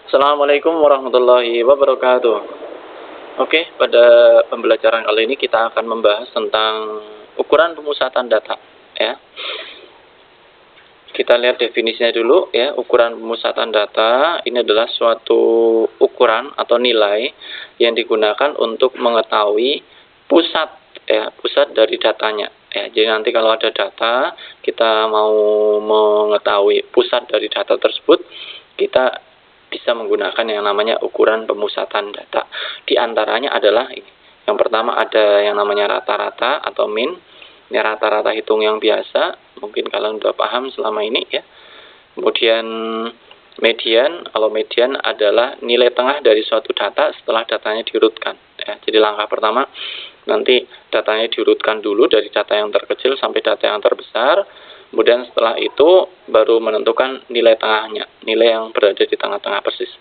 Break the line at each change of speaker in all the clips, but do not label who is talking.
Assalamualaikum warahmatullahi wabarakatuh. Oke, pada pembelajaran kali ini kita akan membahas tentang ukuran pemusatan data, ya. Kita lihat definisinya dulu, ya. Ukuran pemusatan data ini adalah suatu ukuran atau nilai yang digunakan untuk mengetahui pusat, ya, pusat dari datanya. Ya, jadi nanti kalau ada data, kita mau mengetahui pusat dari data tersebut, kita bisa menggunakan yang namanya ukuran pemusatan data. Di antaranya adalah ini. Yang pertama ada yang namanya rata-rata atau min. Ini rata-rata hitung yang biasa, mungkin kalian sudah paham selama ini, ya. Kemudian median, kalau median adalah nilai tengah dari suatu data setelah datanya diurutkan, ya. Jadi langkah pertama nanti datanya diurutkan dulu dari data yang terkecil sampai data yang terbesar. Kemudian setelah itu baru menentukan nilai tengahnya, nilai yang berada di tengah-tengah persis.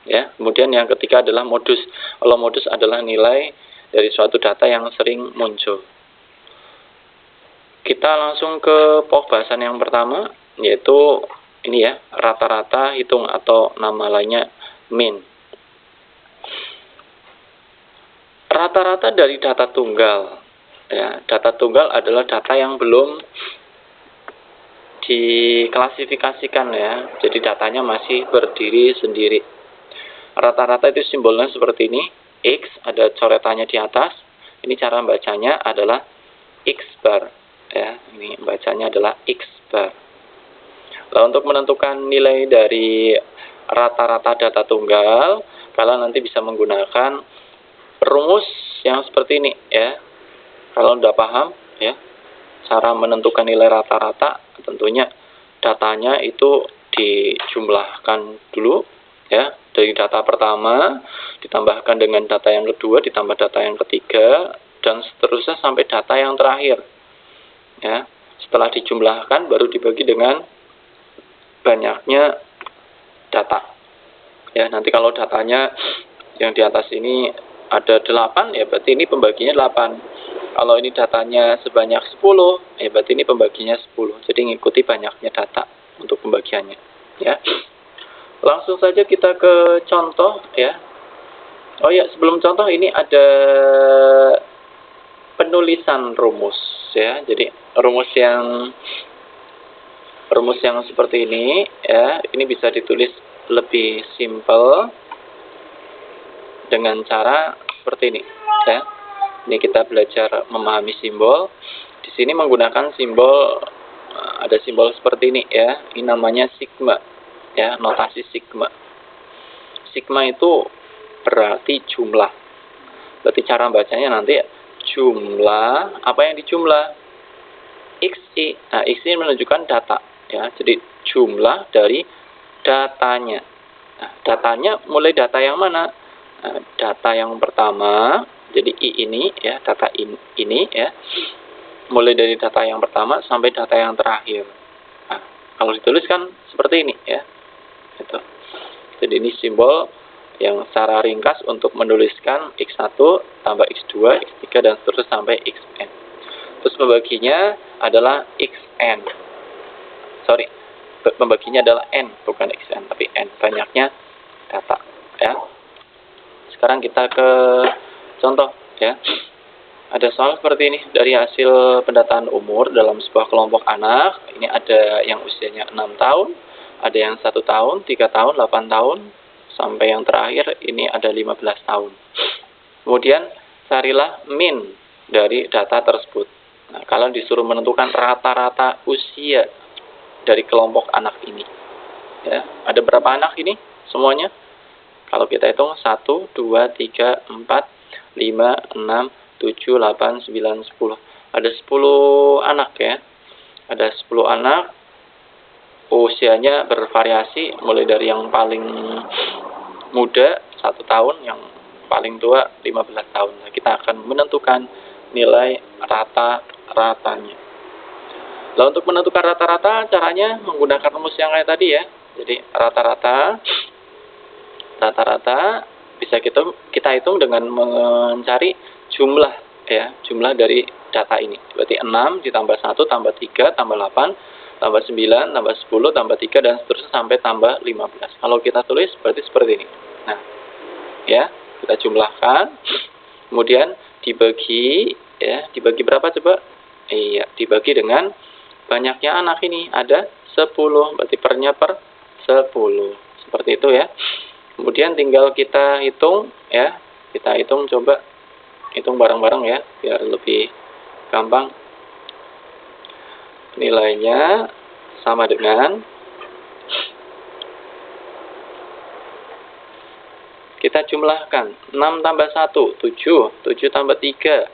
Ya, kemudian yang ketiga adalah modus. Kalau modus adalah nilai dari suatu data yang sering muncul. Kita langsung ke pembahasan yang pertama, yaitu ini ya, rata-rata hitung atau nama lainnya min. Rata-rata dari data tunggal. Ya, data tunggal adalah data yang belum diklasifikasikan, ya. Jadi datanya masih berdiri sendiri. Rata-rata itu simbolnya seperti ini. X ada coretannya di atas. Ini cara bacanya adalah X bar. Ya, ini bacanya adalah X bar. Nah, untuk menentukan nilai dari rata-rata data tunggal, kalian nanti bisa menggunakan rumus yang seperti ini, ya. Kalau udah paham, ya, cara menentukan nilai rata-rata, tentunya datanya itu dijumlahkan dulu, ya, dari data pertama ditambahkan dengan data yang kedua, ditambah data yang ketiga, dan seterusnya sampai data yang terakhir. Ya, setelah dijumlahkan baru dibagi dengan banyaknya data. Ya, nanti kalau datanya yang di atas ini ada 8, ya berarti ini pembaginya 8. Kalau ini datanya sebanyak 10, ya berarti ini pembaginya 10. Jadi ngikuti banyaknya data untuk pembagiannya, ya. Langsung saja kita ke contoh, ya. Oh ya, sebelum contoh ini ada penulisan rumus, ya. Jadi rumus yang seperti ini, ya, ini bisa ditulis lebih simpel dengan cara seperti ini, ya. Ini kita belajar memahami simbol. Di sini menggunakan simbol, ada simbol seperti ini, ya. Ini namanya sigma, ya, notasi sigma. Sigma itu berarti jumlah. Berarti cara bacanya nanti jumlah, apa yang dijumlah? XI. Nah, X ini menunjukkan data, ya. Jadi jumlah dari datanya. Nah, datanya mulai data yang mana? Nah, data yang pertama, jadi I ini, ya, data ini, ya. Mulai dari data yang pertama sampai data yang terakhir. Nah, kalau dituliskan seperti ini, ya. Gitu. Jadi ini simbol yang secara ringkas untuk menuliskan X1 tambah X2, X3, dan seterusnya sampai Xn. Terus pembaginya adalah Xn. Sorry, pembaginya adalah N, bukan Xn, tapi N. Banyaknya data, ya. Sekarang kita ke contoh, ya. Ada soal seperti ini. Dari hasil pendataan umur dalam sebuah kelompok anak, ini ada yang usianya 6 tahun, ada yang 1 tahun, 3 tahun, 8 tahun, sampai yang terakhir ini ada 15 tahun. Kemudian carilah min dari data tersebut. Nah, kalian disuruh menentukan rata-rata usia dari kelompok anak ini. Ya, ada berapa anak ini semuanya? Kalau kita hitung 1, 2, 3, 4, 5, 6, 7, 8, 9, 10. Ada 10 anak, ya. Ada 10 anak. Usianya bervariasi mulai dari yang paling muda 1 tahun, yang paling tua 15 tahun. Nah, kita akan menentukan nilai rata-ratanya. Nah, untuk menentukan rata-rata caranya menggunakan rumus yang kayak tadi, ya. Jadi rata-rata bisa kita hitung dengan mencari jumlah, ya, jumlah dari data ini. Berarti 6 ditambah 1 tambah 3 tambah 8 tambah 9, tambah 10, tambah 3, dan seterusnya sampai tambah 15. Kalau kita tulis berarti seperti ini. Nah, ya, kita jumlahkan, kemudian dibagi, ya, dibagi berapa coba? Iya, dibagi dengan banyaknya anak ini, ada 10, berarti pernya per 10. Seperti itu ya. Kemudian tinggal kita hitung, ya, kita hitung, coba hitung bareng-bareng ya, biar lebih gampang. Nilainya sama dengan, kita jumlahkan, 6 tambah 1, 7, 7 tambah 3,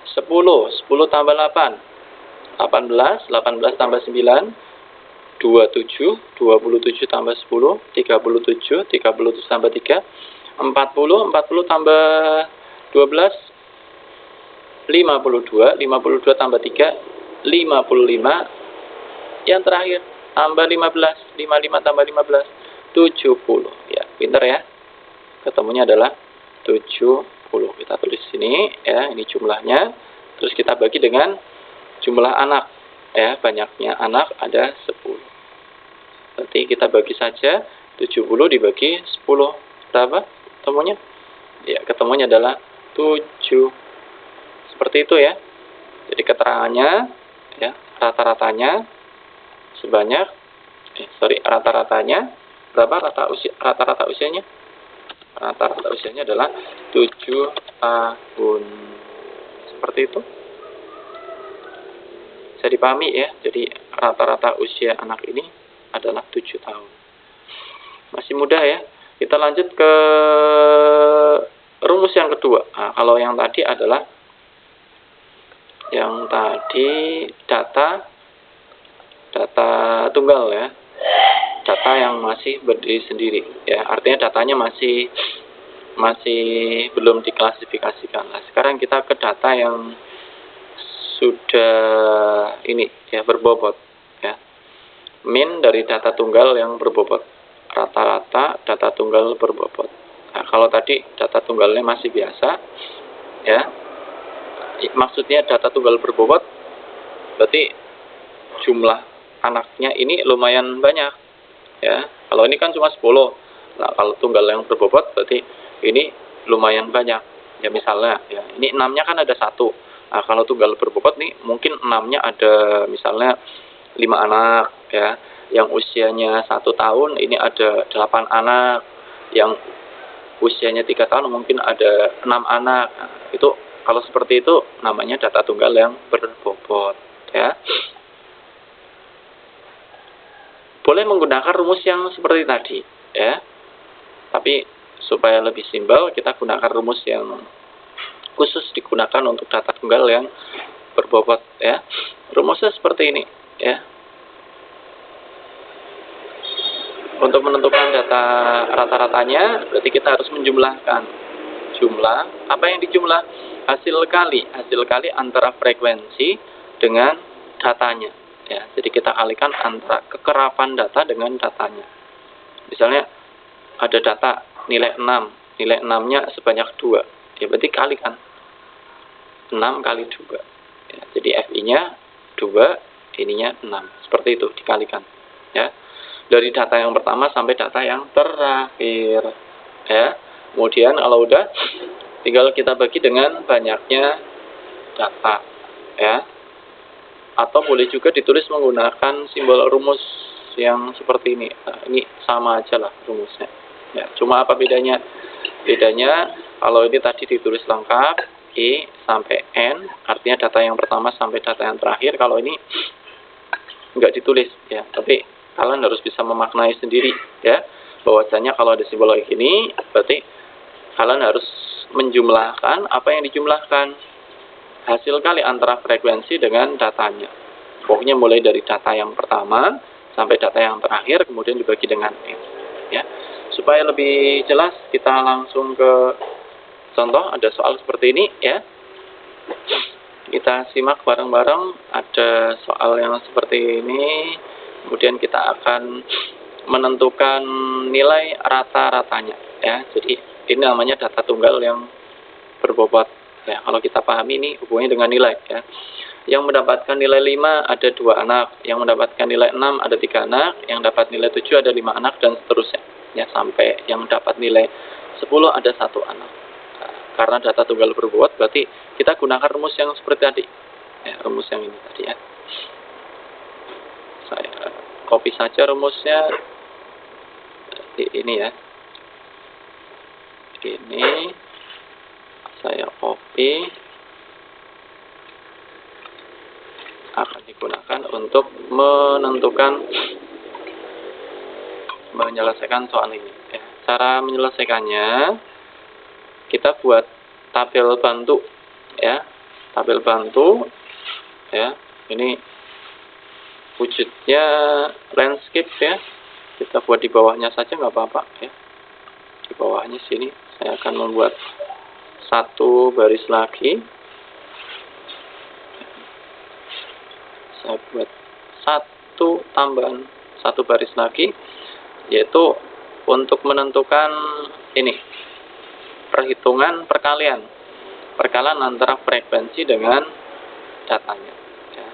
10, 10 tambah 8, 18, 18 tambah 9, 27, 27 tambah 10, 37, 37 tambah 3, 40, 40 tambah 12, 52, 52 tambah 3, 55, yang terakhir tambah 15, 55 tambah 15, 70. Ya, pintar ya. Ketemunya adalah 70. Kita tulis sini ya, ini jumlahnya. Terus kita bagi dengan jumlah anak ya, banyaknya anak ada 10. Berarti kita bagi saja 70 dibagi 10. Berapa ketemunya? Ya, ketemunya adalah 7. Seperti itu ya. Jadi keterangannya ya, rata-ratanya sebanyak rata-ratanya berapa? Rata-rata usianya? Rata-rata usianya adalah 7 tahun. Seperti itu. Bisa dipahami ya. Jadi rata-rata usia anak ini adalah 7 tahun. Masih muda ya. Kita lanjut ke rumus yang kedua. Nah, kalau yang tadi adalah data tunggal ya, data yang masih berdiri sendiri ya, artinya datanya masih belum diklasifikasikan. Nah, sekarang kita ke data yang sudah ini ya, berbobot ya, min dari data tunggal yang berbobot, rata-rata data tunggal berbobot. Nah, kalau tadi data tunggalnya masih biasa ya, maksudnya data tunggal berbobot berarti jumlah anaknya ini lumayan banyak ya. Kalau ini kan cuma 10. Nah, kalau tunggal yang berbobot berarti ini lumayan banyak ya. Misalnya ya, ini 6-nya kan ada 1. Nah, kalau tunggal berbobot nih mungkin 6-nya ada misalnya 5 anak ya. Yang usianya 1 tahun ini ada 8 anak. Yang usianya 3 tahun mungkin ada 6 anak. Nah, itu kalau seperti itu namanya data tunggal yang berbobot ya. Boleh menggunakan rumus yang seperti tadi ya. Tapi supaya lebih simpel kita gunakan rumus yang khusus digunakan untuk data tunggal yang berbobot ya. Rumusnya seperti ini ya. Untuk menentukan data rata-ratanya berarti kita harus menjumlahkan jumlah, apa yang dijumlah? Hasil kali antara frekuensi dengan datanya ya. Jadi kita kalikan antara kekerapan data dengan datanya. Misalnya ada data nilai 6, nilai 6-nya sebanyak 2 ya, berarti kalikan 6 kali 2 ya. Jadi FI-nya 2, ininya 6, seperti itu dikalikan ya, dari data yang pertama sampai data yang terakhir ya. Kemudian kalau udah, tinggal kita bagi dengan banyaknya data ya. Atau boleh juga ditulis menggunakan simbol rumus yang seperti ini. Nah, ini sama aja lah rumusnya ya. Cuma apa bedanya? Bedanya kalau ini tadi ditulis lengkap I sampai N, artinya data yang pertama sampai data yang terakhir. Kalau ini nggak ditulis ya, tapi kalian harus bisa memaknai sendiri ya, bahwasanya kalau ada simbol kayak gini berarti kalian harus menjumlahkan apa yang dijumlahkan, hasil kali antara frekuensi dengan datanya. Pokoknya mulai dari data yang pertama sampai data yang terakhir, kemudian dibagi dengan N ya. Supaya lebih jelas kita langsung ke contoh. Ada soal seperti ini ya, kita simak bareng-bareng. Ada soal yang seperti ini, kemudian kita akan menentukan nilai rata-ratanya ya. Jadi ini namanya data tunggal yang berbobot ya. Kalau kita pahami ini hubungannya dengan nilai ya. Yang mendapatkan nilai 5 ada 2 anak, yang mendapatkan nilai 6 ada 3 anak, yang dapat nilai 7 ada 5 anak, dan seterusnya. Ya, sampai yang dapat nilai 10 ada 1 anak. Nah, karena data tunggal berbuat, berarti kita gunakan rumus yang seperti tadi. Ya, rumus yang ini tadi ya. Saya copy saja rumusnya. Ini ya. Ini saya copy, akan digunakan untuk menyelesaikan soal ini. Ya, cara menyelesaikannya, kita buat tabel bantu, ya, tabel bantu, ya. Ini wujudnya landscape ya. Kita buat di bawahnya saja nggak apa-apa ya. Di bawahnya sini saya akan membuat 1 baris lagi. Saya buat 1 tambahan 1 baris lagi, yaitu untuk menentukan ini perhitungan perkalian antara frekuensi dengan datanya ya.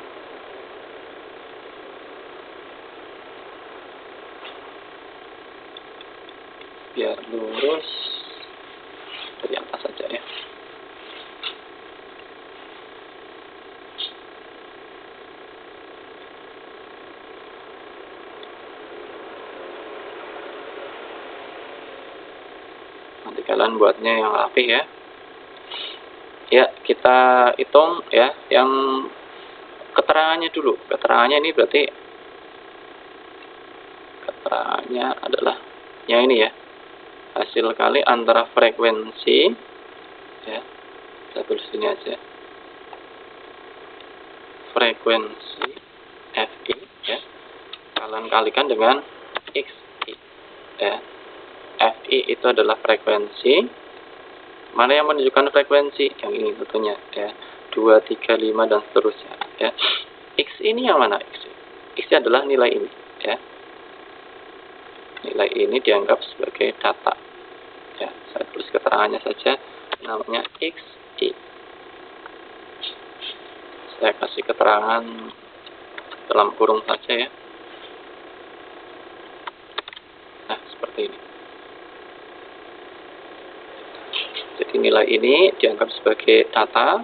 Biar lurus dari atas saja ya. Nanti kalian buatnya yang rapi ya. Ya, kita hitung ya yang keterangannya dulu. Keterangannya ini berarti keterangannya adalah yang ini ya. Hasil kali antara frekuensi ya. Saya tulis ini aja. Frekuensi Fi ya. Kalian kalikan dengan Xi ya. Fi itu adalah frekuensi. Mana yang menunjukkan frekuensi? Yang ini tentunya ya. 2, 3, 5 dan seterusnya ya. X ini yang mana? X adalah nilai ini ya. Nilai ini dianggap sebagai data ya. Saya tulis keterangannya saja, namanya Xi. Saya kasih keterangan dalam kurung saja ya. Nah, seperti ini. Jadi nilai ini dianggap sebagai data,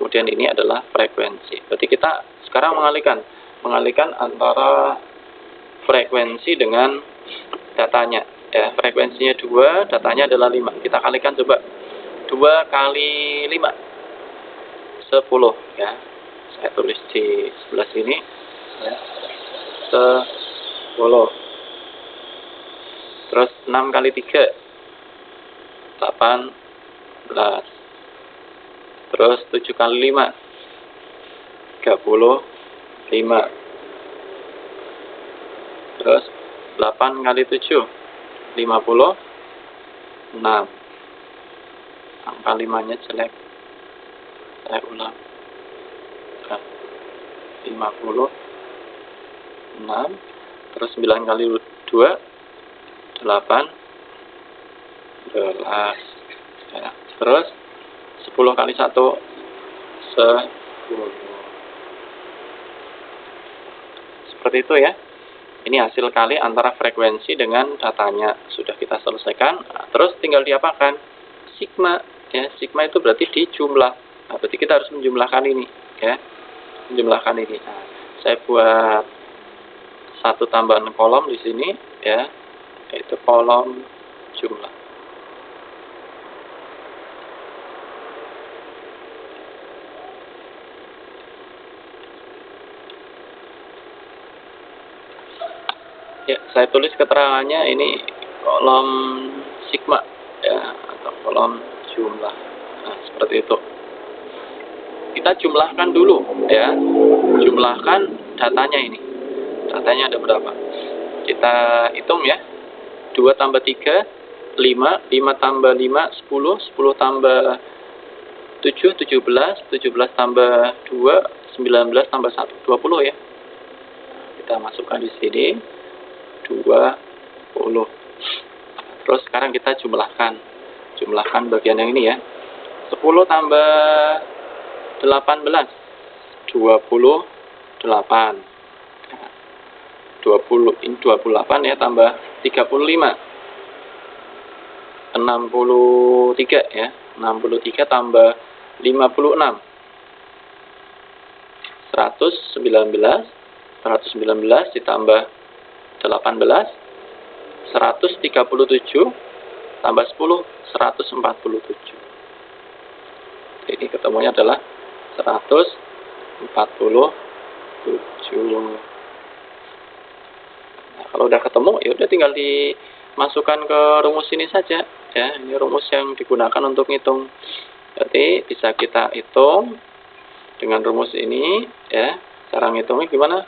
kemudian ini adalah frekuensi. Berarti kita sekarang mengalihkan antara frekuensi dengan datanya. Ya, frekuensinya 2, datanya adalah 5. Kita kalikan coba. 2 kali 5. 10 ya. Saya tulis di sebelah sini ya. 10. Terus 6 kali 3 18. Terus 7 kali 5 35. Terus 8 kali 7 56. Angka 5-nya jelek. Saya ulang. 56. Terus 9 kali 2 18. Ya. Terus 10 kali 1 10. Seperti itu ya. Ini hasil kali antara frekuensi dengan datanya. Sudah kita selesaikan. Nah, terus tinggal diapakan? Sigma ya. Sigma itu berarti dijumlah. Nah, berarti kita harus menjumlahkan ini ya. Menjumlahkan ini. Nah, saya buat 1 tambahan kolom di sini ya. Yaitu kolom jumlah. Ya, saya tulis keterangannya ini kolom sigma ya, atau kolom jumlah. Nah, seperti itu. Kita jumlahkan dulu ya. Jumlahkan datanya ini. Datanya ada berapa? Kita hitung ya. 2 tambah 3 5, 5 tambah 5 10, 10 tambah 7 17, 17 tambah 2 19 tambah 1 20 ya. Kita masukkan di sini 20. Terus sekarang kita jumlahkan bagian yang ini ya. 10 tambah 18 28. Nah, 28 ya tambah 35. 63 ya. 63 tambah 56. 119 ditambah 18, 137 tambah 10, 147. Ini ketemunya adalah 147. Nah, kalau udah ketemu ya udah tinggal dimasukkan ke rumus ini saja ya. Ini rumus yang digunakan untuk ngitung. Berarti bisa kita hitung dengan rumus ini ya. Cara ngitungnya gimana?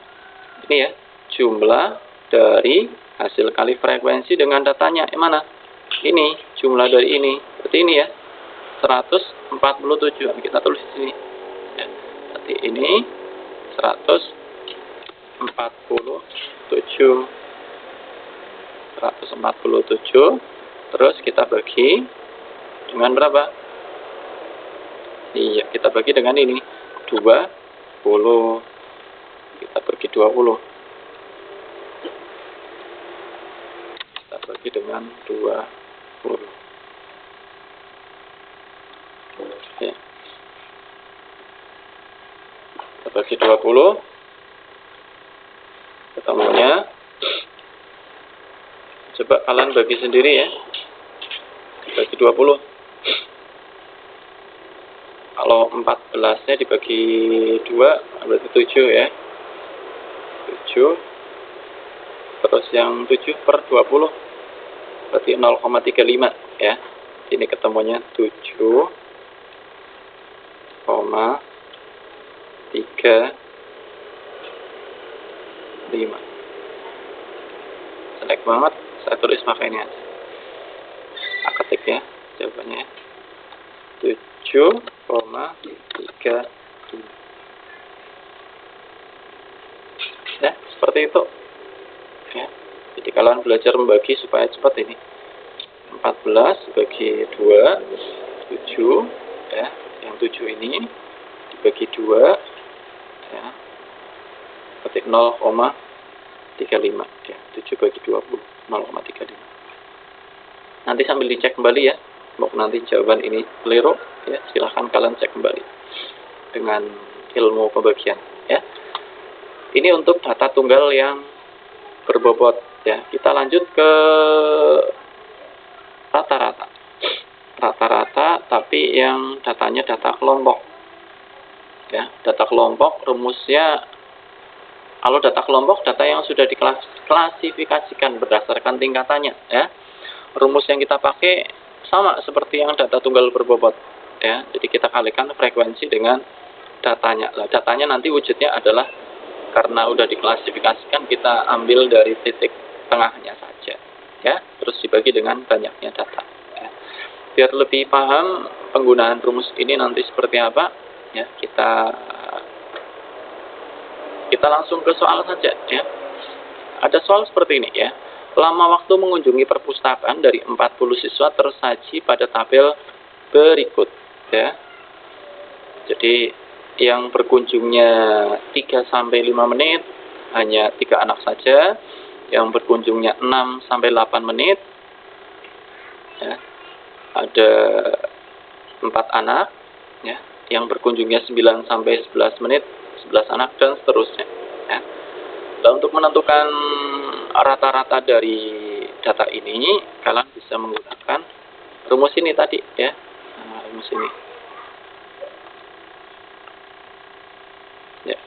Ini ya, jumlah dari hasil kali frekuensi dengan datanya. Yang mana? Ini, jumlah dari ini. Berarti ini ya, 147. Kita tulis di sini. Ya, berarti ini 147. 147. Terus kita bagi dengan berapa? Iya, kita bagi dengan ini. 20. Kita bagi 20. Kita bagi dengan 20. Ya. Kita bagi 20. Ketemunya. Coba kalian bagi sendiri ya. Bagi 20. Kalau 14-nya dibagi 2 berarti 7 ya. 7. Terus yang 7 per 20 berarti 0,35 ya. Ini ketemunya 7,35. Jelek banget, saya tulis pakai ini aja. Ketik ya jawabannya. 7,35. Ya, seperti itu. Ya. Jadi kalian belajar membagi supaya cepat ini. 14 bagi 2, 7 ya. Yang 7 ini dibagi 2 ya. Ketik 0,35 ya. 7 bagi 20 0,35. Nanti sambil dicek kembali ya. Mau nanti jawaban ini keliru ya, silahkan kalian cek kembali dengan ilmu pembagian ya. Ini untuk data tunggal yang berbobot ya. Kita lanjut ke rata-rata. Rata-rata tapi yang datanya data kelompok. Ya, data kelompok rumusnya, kalau data kelompok data yang sudah diklasifikasikan berdasarkan tingkatannya ya. Rumus yang kita pakai sama seperti yang data tunggal berbobot ya. Jadi kita kalikan frekuensi dengan datanya. Lah, datanya nanti wujudnya adalah karena udah diklasifikasikan, kita ambil dari titik tengahnya saja ya, terus dibagi dengan banyaknya data ya. Biar lebih paham penggunaan rumus ini nanti seperti apa ya, kita langsung ke soal saja ya. Ada soal seperti ini ya. Lama waktu mengunjungi perpustakaan dari 40 siswa tersaji pada tabel berikut ya. Jadi yang berkunjungnya 3-5 menit hanya 3 anak saja, yang berkunjungnya 6-8 menit ya, ada 4 anak ya, yang berkunjungnya 9-11 menit 11 anak dan seterusnya ya. Nah, untuk menentukan rata-rata dari data ini kalian bisa menggunakan rumus ini tadi ya. Nah, rumus ini ya,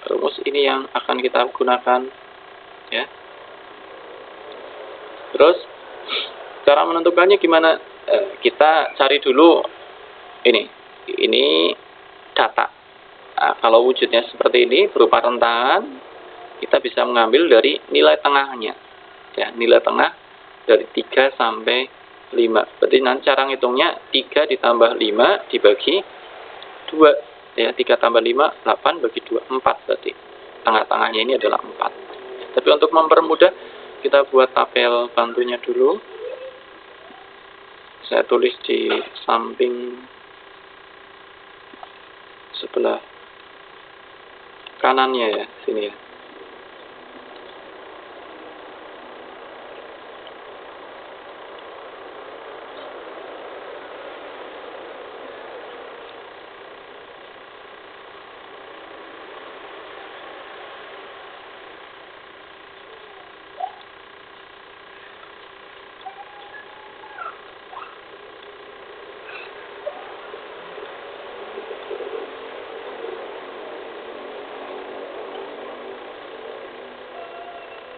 rumus ini yang akan kita gunakan ya. Terus cara menentukannya gimana? Kita cari dulu ini data. Nah, kalau wujudnya seperti ini berupa rentan, kita bisa mengambil dari nilai tengahnya ya, nilai tengah dari 3 sampai 5. Berarti nanti cara ngitungnya 3 ditambah 5 dibagi 2 ya. 3 tambah 5 8 bagi 2 4, berarti tengah-tengahnya ini adalah 4. Tapi untuk mempermudah kita buat tabel bantunya dulu. Saya tulis di samping sebelah kanannya ya, sini ya.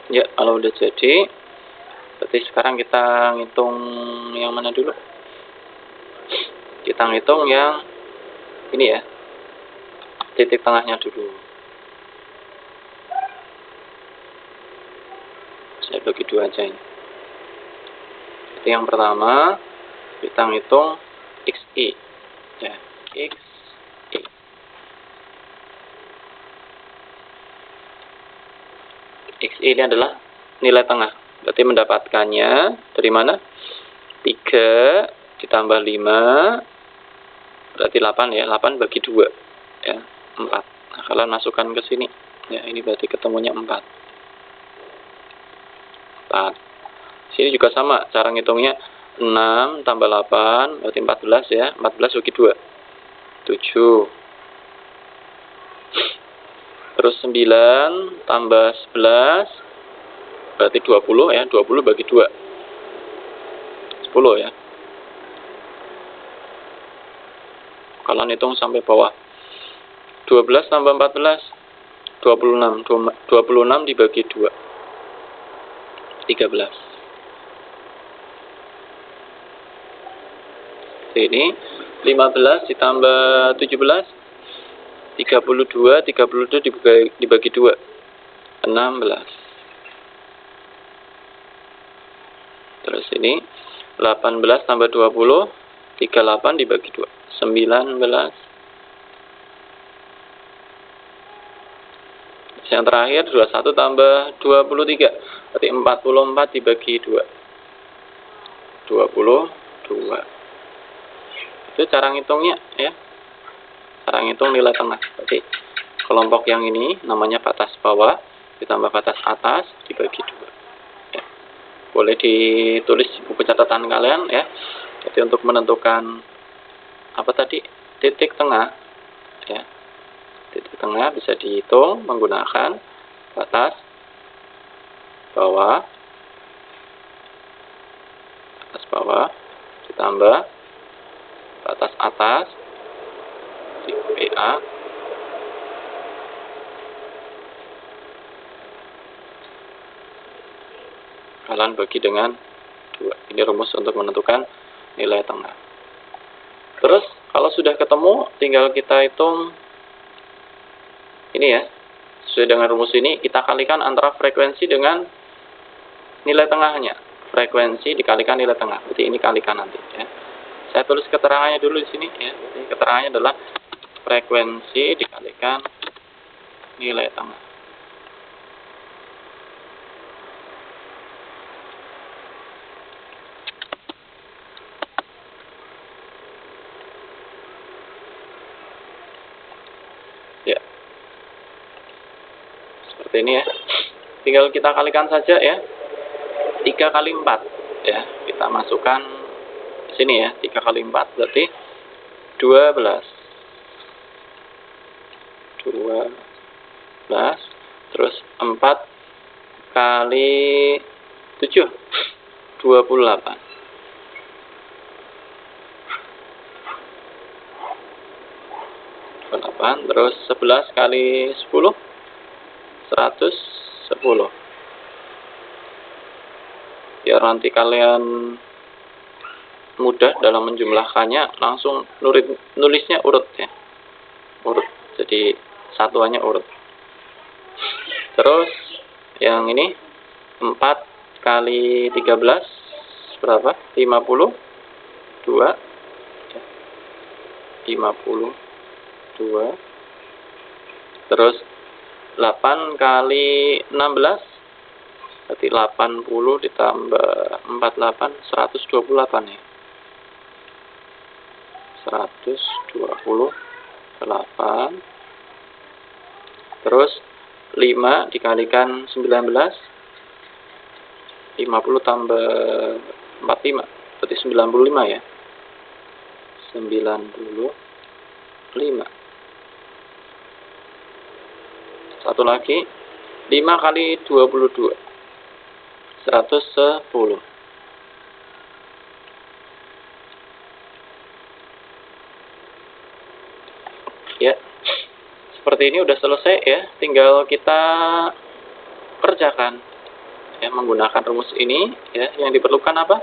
Ya, kalau udah jadi, berarti sekarang kita ngitung yang mana dulu? Kita ngitung yang ini ya, titik tengahnya dulu. Saya bagi dua aja ini. Jadi yang pertama, kita ngitung XI. Ya, XI. XI ini adalah nilai tengah. Berarti mendapatkannya dari mana? 3 ditambah 5, berarti 8 ya. 8 bagi 2 ya, 4. Nah, kalian masukkan ke sini. Ya, ini berarti ketemunya 4. 4. Sini juga sama, cara ngitungnya 6 tambah 8, berarti 14 ya. 14 bagi 2. 7. Terus 9 tambah 11, berarti 20 ya. 20 bagi 2. 10 ya. Kalian hitung sampai bawah. 12 tambah 14, 26. 26 dibagi 2. 13. Ini 15 ditambah 17, 32 dibagi 2, 16. Terus ini 18 tambah 20, 38 dibagi 2, 19. Yang terakhir 21 tambah 23, berarti 44 dibagi 2, 22. Itu cara ngitungnya ya. Cara ngitung nilai tengah. Berarti kelompok yang ini namanya batas bawah ditambah batas atas dibagi 2. Ya. Boleh ditulis di buku catatan kalian ya. Jadi untuk menentukan apa tadi? Titik tengah ya. Titik tengah bisa dihitung menggunakan batas bawah ditambah batas atas di PA kalian bagi dengan 2. Ini rumus untuk menentukan nilai tengah. Terus kalau sudah ketemu, tinggal kita hitung ini ya. Sesuai dengan rumus ini, kita kalikan antara frekuensi dengan nilai tengahnya. Frekuensi dikalikan nilai tengah. Berarti ini kalikan nanti ya. Saya tulis keterangannya dulu di sini ya. Jadi keterangannya adalah frekuensi dikalikan nilai tengah. Ya. Seperti ini ya. Tinggal kita kalikan saja ya. 3 kali 4 ya. Kita masukkan di sini ya. 3 kali 4 berarti 12. 12. Terus 4 kali 7. 28. Terus 11 kali 10, 110. Biar nanti kalian mudah dalam menjumlahkannya, langsung nulisnya urut ya. Urut. Jadi satuannya urut. Terus yang ini 4 kali 13 berapa? 52. 52. Terus 8 kali 16 berarti 80 ditambah 48, 128 ya. 128 Terus 5 dikalikan 19, 50 tambah 45, berarti 95 ya. 95. Satu lagi, 5 kali 22, 110. Ya, seperti ini udah selesai ya, tinggal kita kerjakan ya menggunakan rumus ini ya. Yang diperlukan apa?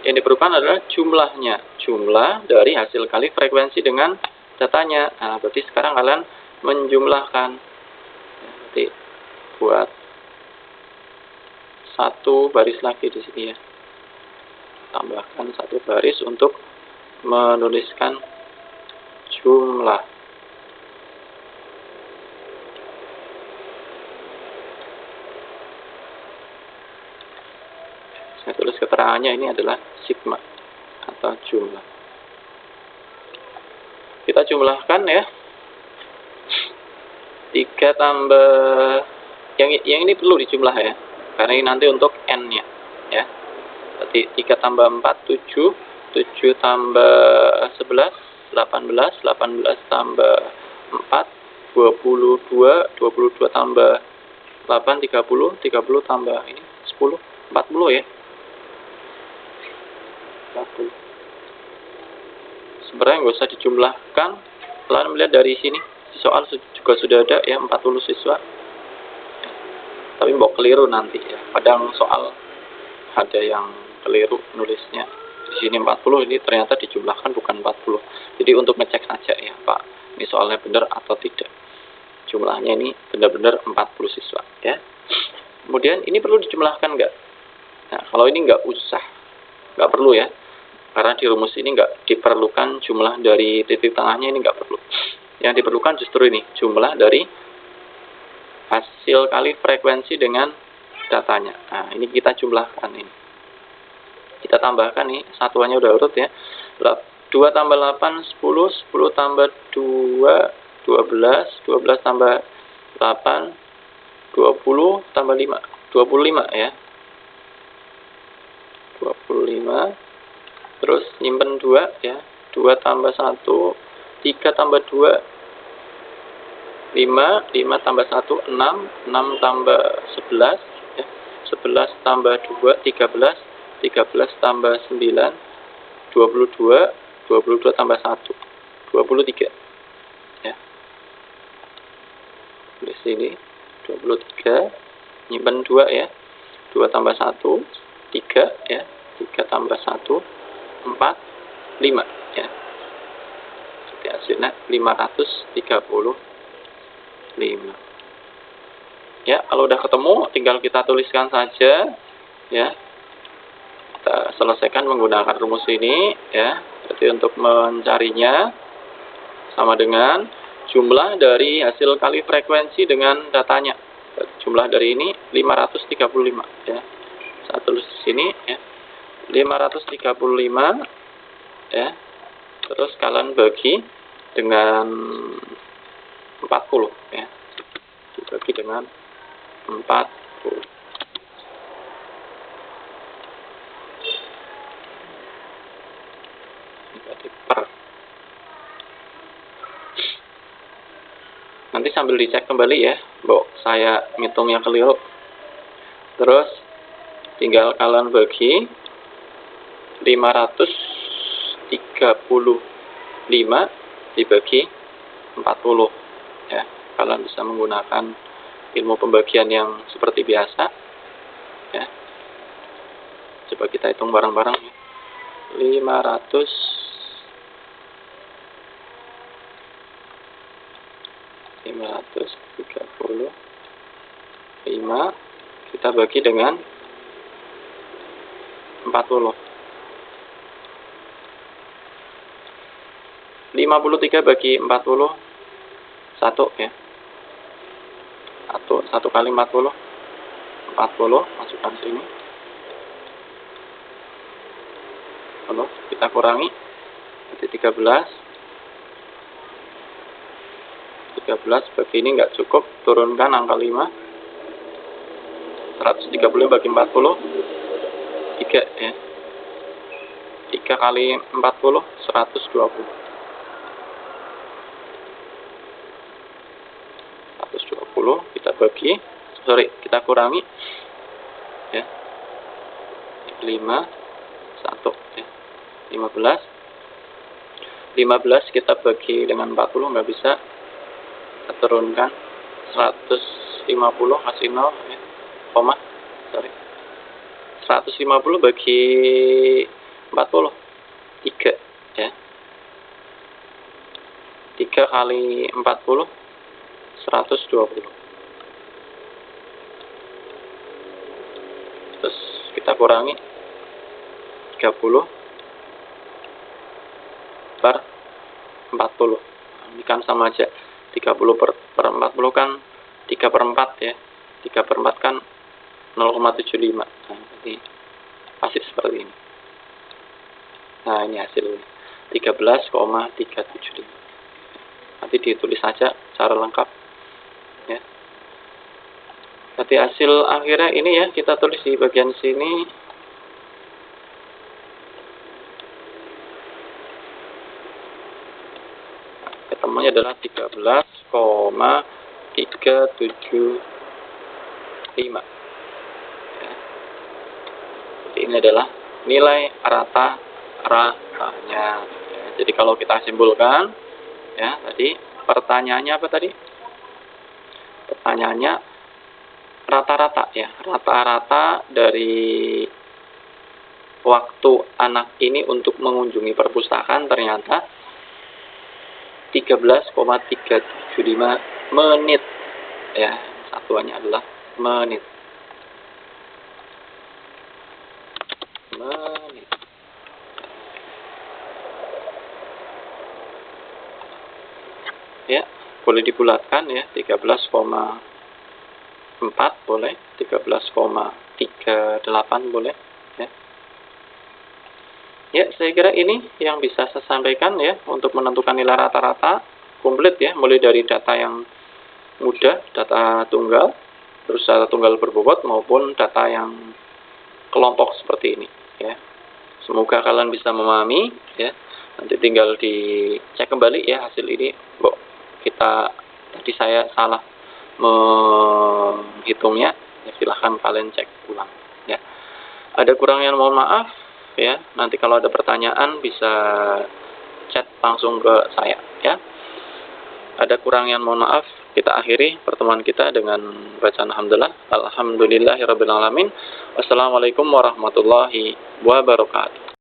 Yang diperlukan adalah jumlahnya, jumlah dari hasil kali frekuensi dengan datanya. Nah, berarti sekarang kalian menjumlahkan ya, berarti buat satu baris lagi di sini ya, tambahkan satu baris untuk menuliskan jumlah. Saya tulis keterangannya ini adalah sigma atau jumlah. Kita jumlahkan ya. 3 tambah yang ini perlu dijumlah ya. Karena ini nanti untuk n-nya ya. Berarti 3 tambah 4 7, 7 tambah 11 18, 18 tambah 4 22, 22 tambah 8 30, 30 tambah ini 10 40 ya. 40. Sebenarnya nggak usah dijumlahkan, kalian melihat dari sini di soal juga sudah ada ya 40 siswa ya. Tapi mau keliru nanti ya, kadang soal ada yang keliru nulisnya di sini 40, ini ternyata dijumlahkan bukan 40. Jadi untuk ngecek saja ya Pak, ini soalnya benar atau tidak, jumlahnya ini benar-benar 40 siswa ya. Kemudian ini perlu dijumlahkan nggak? Nah, kalau ini nggak usah, nggak perlu ya, karena di rumus ini nggak diperlukan jumlah dari titik tengahnya, ini nggak perlu. Yang diperlukan justru ini, jumlah dari hasil kali frekuensi dengan datanya. Nah, ini kita jumlahkan ini. Kita tambahkan nih, satuannya udah urut ya. 2 tambah 8, 10, 10 tambah 2, 12, 12 tambah 8, 20 tambah 5, 25 ya. 25. Terus nyimpen 2 ya. 2 tambah 1, 3 tambah 2, 5, 5 tambah 1, 6, 6 tambah 11 ya. 11 tambah 2, 13, 13 tambah 9, 22, 22 tambah 1, 23 ya. Di sini 23, nyimpen 2 ya. 2 tambah 1, 3 ya. 3 tambah 1, 4, 5 ya. Jadi hasilnya 535 ya. Kalau udah ketemu tinggal kita tuliskan saja ya. Kita selesaikan menggunakan rumus ini ya. Jadi untuk mencarinya sama dengan jumlah dari hasil kali frekuensi dengan datanya. Jumlah dari ini 535 ya. Saya tulis di sini ya. 535 ya. Terus kalian bagi dengan 40 ya. Dibagi dengan 40. Jadi per. Nanti sambil dicek kembali ya, Mbok, saya ngitungnya keliru. Terus tinggal kalian bagi 535 dibagi 40 ya. Kalian bisa menggunakan ilmu pembagian yang seperti biasa ya. Coba kita hitung bareng-bareng ya. 535 kita bagi dengan 40. 53 bagi 40 1 ya. 1 kali 40 masukkan sini. Lalu kita kurangi, jadi 13 13 bagi ini nggak cukup, turunkan angka 5. 130 bagi 40 3 ya. 3 kali 40 120. 120 kita kurangi ya. 5 1 ya. 15 kita bagi dengan 40 nggak bisa, kita turunkan 150 kasih 0 ya. 150 bagi 40 3 ya. 3 kali 40 120. Terus kita kurangi 30 per 40. Ini kan sama aja. 30 per 40 kan 3 per 4 ya. 3 per 4 kan 0,75. Nah, jadi pasti seperti ini. Nah, ini hasilnya 13,375. Nanti ditulis saja cara lengkap ya. Nanti hasil akhirnya ini ya, kita tulis di bagian sini. Ketemunya adalah 13,375 ya. Jadi ini adalah nilai rata-ratanya ya. Jadi kalau kita simpulkan ya, tadi pertanyaannya apa tadi? Pertanyaannya rata-rata ya, rata-rata dari waktu anak ini untuk mengunjungi perpustakaan ternyata 13,375 menit ya, satuannya adalah menit. Ya, boleh dibulatkan ya, 13,4 boleh, 13,38 boleh ya. Ya, saya kira ini yang bisa saya sampaikan ya untuk menentukan nilai rata-rata komplit ya, mulai dari data yang mudah, data tunggal, terus data tunggal berbobot maupun data yang kelompok seperti ini ya. Semoga kalian bisa memahami ya. Nanti tinggal dicek kembali ya hasil ini. Tadi saya salah menghitungnya, ya silahkan kalian cek ulang ya. Ada kurangnya mohon maaf ya. Nanti kalau ada pertanyaan bisa chat langsung ke saya ya. Ada kurangnya mohon maaf. Kita akhiri pertemuan kita dengan bacaan alhamdulillahirabbil alamin. Wassalamualaikum warahmatullahi wabarakatuh.